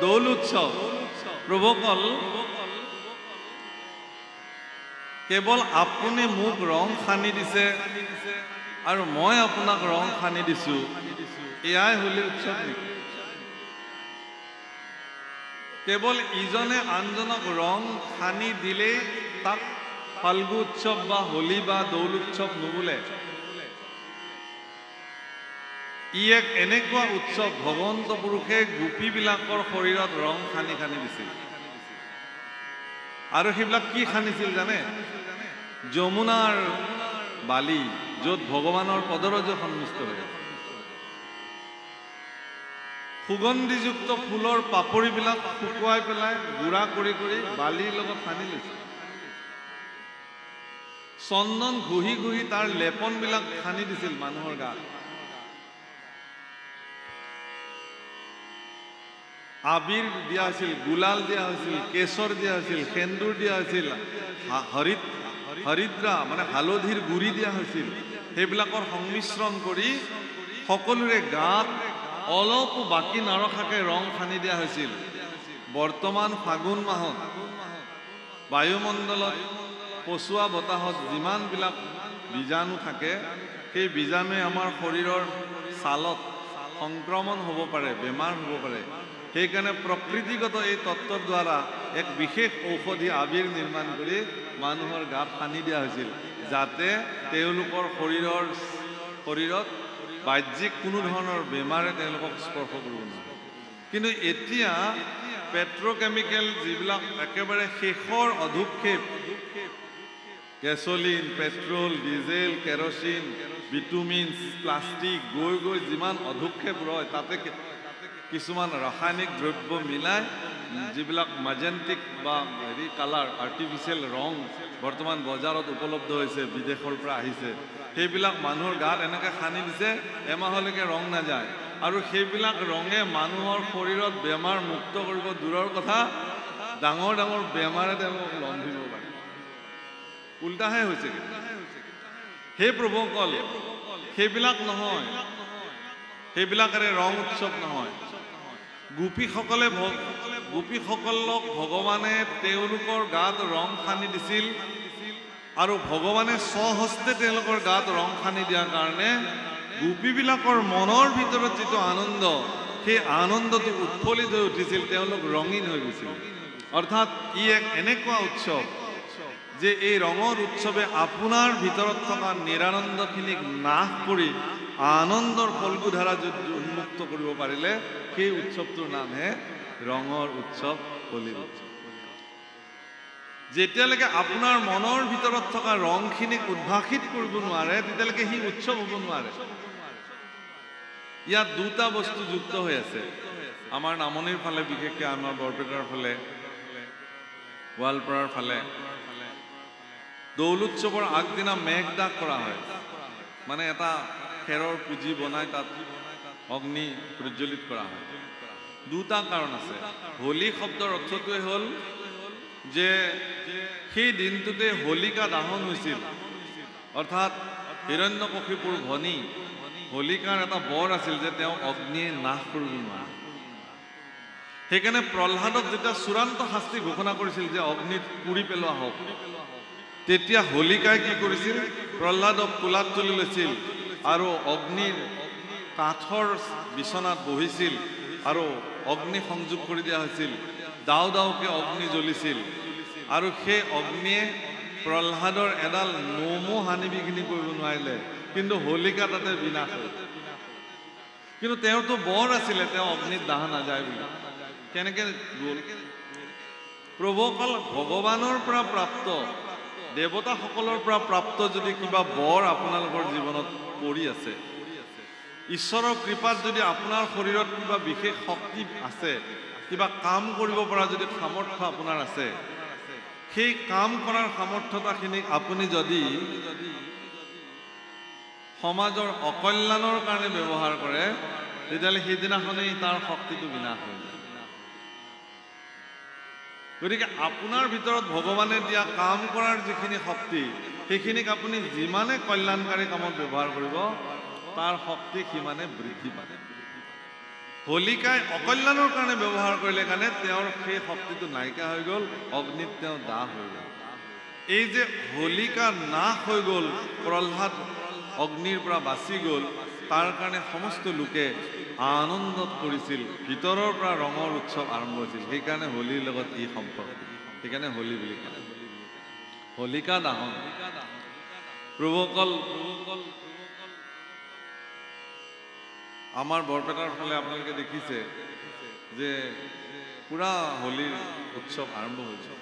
দোল উৎসৱ প্ৰভুকল কেৱল আপুনি মোক ৰং সানি দিছে আৰু মই আপোনাক ৰং সানি দিছো, এয়াই হোলী উৎসৱ নেকি? কেৱল ইজনে আনজনক ৰং সানি দিলেই তাক ফাল্গু উৎসৱ বা হোলী বা দৌল উৎসৱ নুবুলে। ই এক এনেকুৱা উৎসৱ ভগৱন্ত পুৰুষে গোপীবিলাকৰ শৰীৰত ৰং সানি সানি দিছিল। আৰু সেইবিলাক কি সানিছিল জানে? যমুনাৰ বালি, য'ত ভগৱানৰ পদৰজ সন্মিষ্ট হৈ আছে। সুগন্ধিযুক্ত ফুলৰ পাপৰিবিলাক শুকুৱাই পেলাই গুড়া কৰি কৰি বালিৰ লগত সানি লৈছিল। চন্দন ঘঁহি ঘঁহি তাৰ লেপনবিলাক সানি দিছিল মানুহৰ গাত। আবিৰ দিয়া হৈছিল, গুলাল দিয়া হৈছিল, কেশৰ দিয়া হৈছিল, সেন্দুৰ দিয়া হৈছিল, হৰিদ্ৰা মানে হালধিৰ গুৰি দিয়া হৈছিল। সেইবিলাকৰ সংমিশ্ৰণ কৰি সকলোৰে গাত অলপো বাকী নৰখাকে ৰং সানি দিয়া হৈছিল। বৰ্তমান ফাগুন মাহত বায়ুমণ্ডলত পচোৱা বতাহত যিমানবিলাক বীজাণু থাকে, সেই বীজাণুৱে আমাৰ শৰীৰৰ ছালত সংক্ৰমণ হ'ব পাৰে, বেমাৰ হ'ব পাৰে। সেইকাৰণে প্ৰকৃতিগত এই তত্ত্বৰ দ্বাৰা এক বিশেষ ঔষধি আবিৰ নিৰ্মাণ কৰি মানুহৰ গাত সানি দিয়া হৈছিল, যাতে তেওঁলোকৰ শৰীৰত বাহ্যিক কোনো ধৰণৰ বেমাৰে তেওঁলোকক স্পৰ্শ কৰিব নোৱাৰে। কিন্তু এতিয়া পেট্ৰকেমিকেল যিবিলাক একেবাৰে শেষৰ অধুক্ষেপ, gasoline, petrol, diesel, kerosene, bitumen, plastic গৈ গৈ যিমান অধুক্ষেপ ৰয়, তাতে কিছুমান ৰাসায়নিক দ্ৰব্য মিলাই যিবিলাক মাজেণ্টিক বা কালাৰ, আৰ্টিফিচিয়েল ৰং বৰ্তমান বজাৰত উপলব্ধ হৈছে, বিদেশৰ পৰা আহিছে, সেইবিলাক মানুহৰ গাত এনেকৈ সানি দিছে এমাহলৈকে ৰং নাযায়। আৰু সেইবিলাক ৰঙে মানুহৰ শৰীৰত বেমাৰ মুক্ত কৰিব দূৰৰ কথা, ডাঙৰ ডাঙৰ বেমাৰে তেওঁলোকক লম্ভিব পাৰে। উল্টাহে হৈছে। সেই প্ৰভুসকল সেইবিলাক নহয়, সেইবিলাকেৰে ৰং উৎসৱ নহয়। গোপীসকলক ভগৱানে তেওঁলোকৰ গাত ৰং সানি দিছিল, আৰু ভগৱানে স্বহস্তে তেওঁলোকৰ গাত ৰং সানি দিয়াৰ কাৰণে গোপীবিলাকৰ মনৰ ভিতৰত যিটো আনন্দ, সেই আনন্দটো উৎফুল্লিত হৈ উঠিছিল, তেওঁলোক ৰঙীন হৈ গৈছিল। অৰ্থাৎ ই এক এনেকুৱা উৎসৱ যে এই ৰঙৰ উৎসৱে আপোনাৰ ভিতৰত থকা নিৰানন্দখিনিক নাশ কৰি আনন্দৰ ফল্গুধাৰা যদি উন্মুক্ত কৰিব পাৰিলে, সেই উৎসৱটোৰ নামহে ৰঙৰ উৎসৱ, হোলীৰ উৎসৱ। যেতিয়ালৈকে আপোনাৰ মনৰ ভিতৰত থকা ৰংখিনিক উদ্ভাসিত কৰিব নোৱাৰে, তেতিয়ালৈকে সি উৎসৱ হ'ব নোৱাৰে। ইয়াত দুটা বস্তু যুক্ত হৈ আছে। আমাৰ নামনিৰ ফালে, বিশেষকৈ আমাৰ বৰপেটাৰ ফালে, গোৱালপাৰাৰ ফালে দৌল উৎসৱৰ আগদিনা মেঘদাহ কৰা হয়। মানে এটা খেৰৰ পুঁজি বনাই তাত অগ্নি প্ৰজ্বলিত কৰা হয়। দুটা কাৰণ আছে। হোলী শব্দৰ অৰ্থটোৱে হ'ল যে সেই দিনটোতে হোলিকা দাহন হৈছিল, অৰ্থাৎ হিৰণ্যকশিপুৰ ভনী হোলিকাৰ এটা বৰ আছিল যে তেওঁ অগ্নিয়ে নাশ কৰিব নোৱাৰে। সেইকাৰণে প্ৰহ্লাদক যেতিয়া চূড়ান্ত শাস্তি ঘোষণা কৰিছিল যে অগ্নিত পুৰি পেলোৱা হওক, তেতিয়া হোলিকাই কি কৰিছিল? প্ৰহ্লাদক কোলাত তুলি লৈছিল আৰু অগ্নিৰ কাঠৰ বিচনাত বহিছিল আৰু অগ্নি সংযোগ কৰি দিয়া হৈছিল। দাও দাওকে অগ্নি জ্বলিছিল আৰু সেই অগ্নিয়ে প্ৰহ্লাদৰ এডাল নোমো হানি বিঘিনি কৰিব নোৱাৰিলে, কিন্তু হোলিকা তাতে বিনাশ হ'ল। কিন্তু তেওঁতো বৰ আছিলে, তেওঁ অগ্নিত দাহ নাযায় বুলি। কেনেকে গ'ল? প্ৰভুসকল ভগৱানৰ পৰা প্ৰাপ্ত, দেৱতাসকলৰ পৰা প্ৰাপ্ত যদি কিবা বৰ আপোনালোকৰ জীৱনত পৰি আছে, ঈশ্বৰৰ কৃপাত যদি আপোনাৰ শৰীৰত কিবা বিশেষ শক্তি আছে, কিবা কাম কৰিব পৰা যদি সামৰ্থ্য আপোনাৰ আছে, সেই কাম কৰাৰ সামৰ্থ্যতাখিনিক আপুনি যদি সমাজৰ অকল্যাণৰ কাৰণে ব্যৱহাৰ কৰে, তেতিয়াহ'লে সেইদিনাখনেই তাৰ শক্তিটো বিনাশ হৈ যায়। গতিকে আপোনাৰ ভিতৰত ভগৱানে দিয়া কাম কৰাৰ যিখিনি শক্তি সেইখিনিক আপুনি যিমানে কল্যাণকাৰী কামত ব্যৱহাৰ কৰিব তাৰ শক্তি সিমানে বৃদ্ধি পায়। হোলিকাই অকল্যাণৰ কাৰণে ব্যৱহাৰ কৰিলে কাৰণে তেওঁৰ সেই শক্তিটো নাইকিয়া হৈ গ'ল, অগ্নিত তেওঁ দাহ হৈ গ'ল। এই যে হোলিকা নাশ হৈ গ'ল, প্ৰহ্লাদ অগ্নিৰ পৰা বাচি গ'ল, তাৰ কাৰণে সমস্ত লোকে আনন্দত কৰিছিল, ভিতৰৰ পৰা ৰঙৰ উৎসৱ আৰম্ভ হৈছিল। সেইকাৰণে হোলীৰ লগত ই সম্পৰ্ক, সেইকাৰণে হোলী বুলি কয়। হোলিকা দাহন প্ৰভুসকল, আমাৰ বৰপেটাৰ ফালে আপোনালোকে দেখিছে যে পুৰা হোলীৰ উৎসৱ আৰম্ভ হৈছে।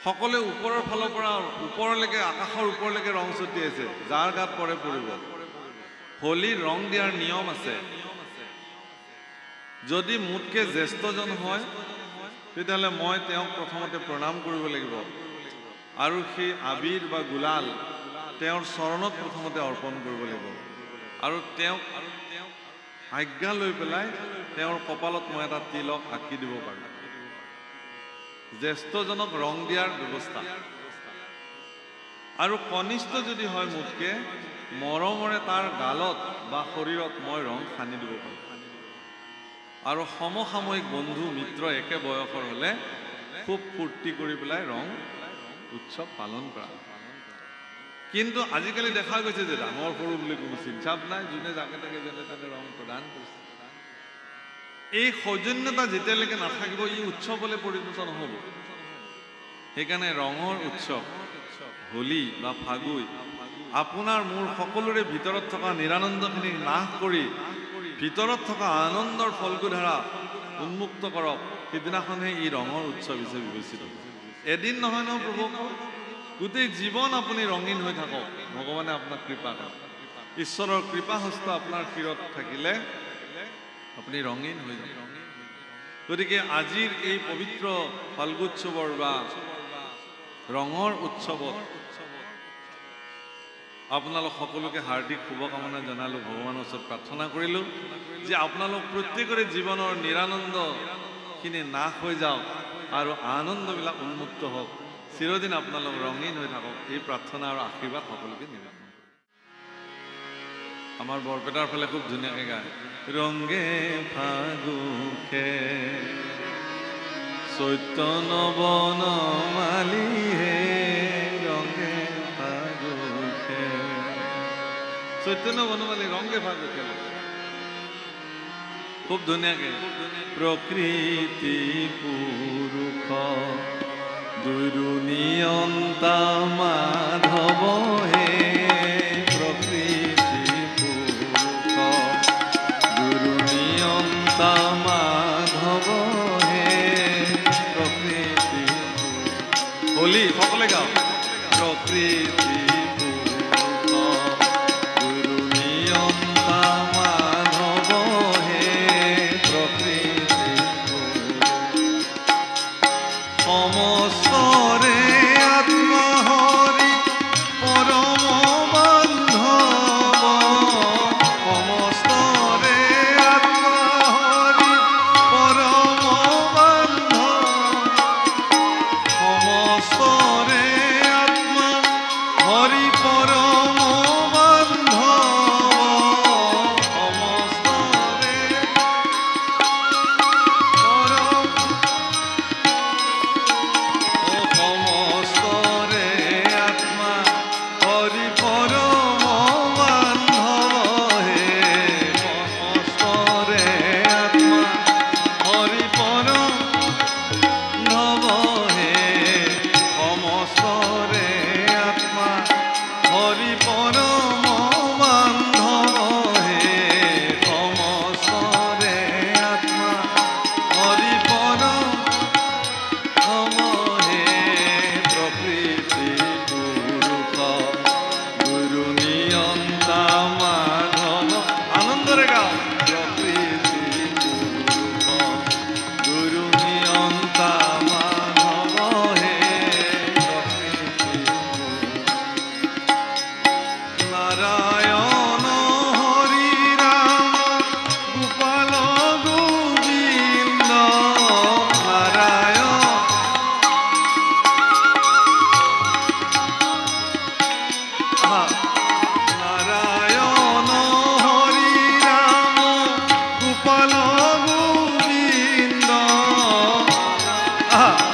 সকলোৱে ওপৰৰ ফালৰ পৰা ওপৰলৈকে, আকাশৰ ওপৰলৈকে ৰং ছটিয়াইছে, যাৰ গাত পৰে পৰিব। হোলীৰ ৰং দিয়াৰ নিয়ম আছে। যদি মোতকে জ্যেষ্ঠজন হয় তেতিয়াহ'লে মই তেওঁক প্ৰথমতে প্ৰণাম কৰিব লাগিব আৰু সেই আবিৰ বা গুলাল তেওঁৰ চৰণত প্ৰথমতে অৰ্পণ কৰিব লাগিব আৰু তেওঁক আজ্ঞা লৈ পেলাই তেওঁৰ কপালত মই এটা তিলক আঁকি দিব পাৰোঁ। জ্যেষ্ঠজনক ৰং দিয়াৰ ব্যৱস্থা। আৰু কনিষ্ঠ যদি হয় মোতকে, মৰমৰে তাৰ গালত বা শৰীৰত মই ৰং সানি দিব পাৰোঁ। আৰু সমসাময়িক বন্ধু মিত্ৰ একে বয়সৰ হ'লে খুব ফূৰ্তি কৰি পেলাই ৰং উৎসৱ পালন কৰা। কিন্তু আজিকালি দেখা গৈছে যে ডাঙৰ সৰু বুলি কোনো চিন্তাপ নাই, যোনে যাকে তাকে যেনে তেনে ৰং প্ৰদান কৰিছে। এই সৌজন্যতা যেতিয়ালৈকে নাথাকিব ই উৎসৱলৈ পৰিণত নহ'ব। সেইকাৰণে ৰঙৰ উৎসৱ হোলী বা ফাগুই আপোনাৰ মোৰ সকলোৰে ভিতৰত থকা নিৰানন্দখিনি নাশ কৰি ভিতৰত থকা আনন্দৰ ফল্গুধাৰা উন্মুক্ত কৰক। সিদিনাখনহে ই ৰঙৰ উৎসৱ হিচাপে বিবেচিত হ'ব। এদিন নহয় নহয় প্ৰভু, গোটেই জীৱন আপুনি ৰঙীন হৈ থাকক, ভগৱানে আপোনাক কৃপা কৰক। ঈশ্বৰৰ কৃপাহস্ত আপোনাৰ শিৰত থাকিলে আপুনি ৰঙীন হৈ যাব। গতিকে আজিৰ এই পবিত্ৰ ফাল্গুৎসৱৰ বা ৰঙৰ উৎসৱত আপোনালোক সকলোকে হাৰ্দিক শুভকামনা জনালোঁ, ভগৱানৰ ওচৰত প্ৰাৰ্থনা কৰিলোঁ যে আপোনালোক প্ৰত্যেকৰে জীৱনৰ নিৰানন্দখিনি নাশ হৈ যাওক আৰু আনন্দবিলাক উন্মুক্ত হওক, চিৰদিন আপোনালোক ৰঙীন হৈ থাকক। এই প্ৰাৰ্থনা আৰু আশীৰ্বাদ সকলোকে নিবেদন। আমাৰ বৰপেটাৰ ফালে খুব ধুনীয়াকৈ গায়, ৰংগে ফাগুখে চৈতন্য বনমালী হে, ৰংগে ফাগুখে চৈতন্য বনমালী ৰংগে ফাগুখে, খুব ধুনীয়াকৈ প্ৰকৃতি পুৰুষ দুয়ো নিয়ন্তা মাধৱ হে, প্ৰকৃতি পুৰুষ দুয়ো নিয়ন্তা মাধৱ হে, প্ৰকৃতি হোলী সকলে গাওঁ, প্ৰকৃতি সমস্তৰে আত্মহৰি পৰম বান্ধৱ, সমস্তৰে আত্মহৰি পৰম বান্ধৱ, সমস্তৰে আত্মা হৰি পৰম বান্ধৱ, সমস্তৰে পৰম আহা